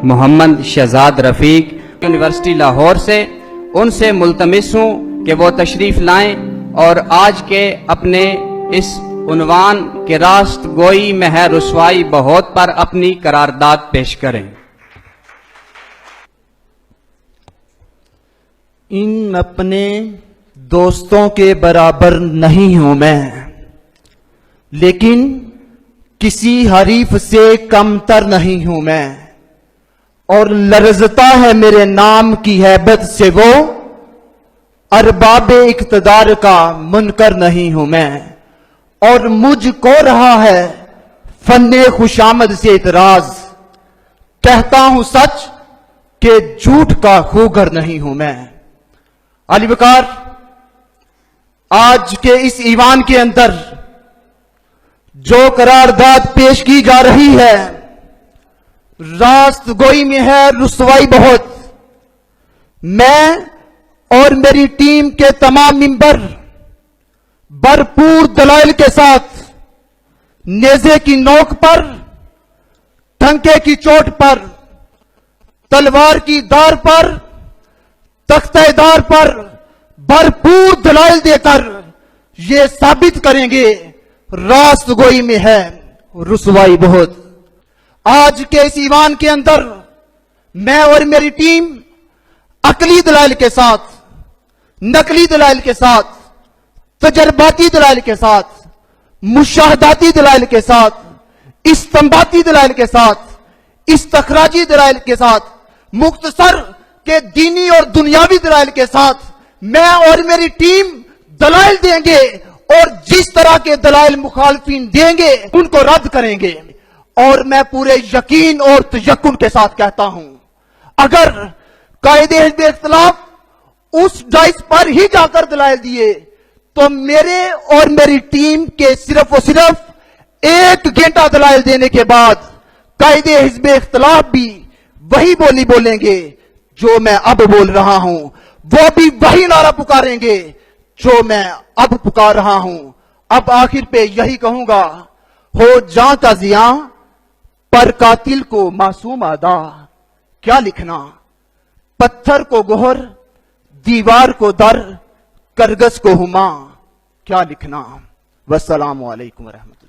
Mohammad Shahzad Rafiq university Lahore से, उनसे मुल्तमिस हूँ कि वो तशरीफ लाएं और आज के अपने इस उन्वान के रास्त गोई में है रुसवाई बहुत पर अपनी करारदाद पेश करें। इन अपने दोस्तों के बराबर नहीं हूं मैं, लेकिन किसी हरीफ से कमतर नहीं हूं मैं, और लरजता है मेरे नाम की हैबत से वो, अरबाबे इक्तदार का मुनकर नहीं हूं मैं, और मुझको रहा है फन्ने खुशामद से इतराज, कहता हूं सच कि झूठ का खूगर नहीं हूं मैं। अली वकार, आज के इस ईवान के अंदर जो करारदाद पेश की जा रही है, रास्त गोई में है रुसवाई बहुत। मैं और मेरी टीम के तमाम मेंबर भरपूर दलाइल के साथ नेज़े की नोक पर, टंके की चोट पर, तलवार की धार पर, तख्तेदार पर भरपूर दलाइल देकर ये साबित करेंगे रास्त गोई में है रुसवाई बहुत। आज के इस ईवान के अंदर मैं और मेरी टीम अकली दलाइल के साथ, नकली दलाइल के साथ, तजर्बाती दलाइल के साथ, मुशाहदाती दलाइल के साथ, इस्तंबाती दलाइल के साथ, इस्तखराजी दलाइल के साथ, मुख्तसर के दीनी और दुनियावी दलाइल के साथ मैं और मेरी टीम दलाइल देंगे, और जिस तरह के दलाइल मुखालफिन देंगे उनको रद्द करेंगे। और मैं पूरे यकीन और तयक्कुन के साथ कहता हूं, अगर कायदे हिज़्ब इख्तिलाफ उस डाइस पर ही जाकर दलाइल दिए तो मेरे और मेरी टीम के सिर्फ और सिर्फ 1 घंटा दलाइल देने के बाद कायदे हिज़्ब इख्तिलाफ भी वही बोली बोलेंगे जो मैं अब बोल रहा हूं, वो भी वही नारा पुकारेंगे जो मैं अब पुकार रहा हूं। अब आखिर पे यही कहूंगा, हो जां का जियां पर कातिल को मासूम आदा, क्या लिखना पत्थर को गोहर, दीवार को दर, करगस को हुमा, क्या लिखना। वस्सलामु अलैकुम रहमतुल्लाह।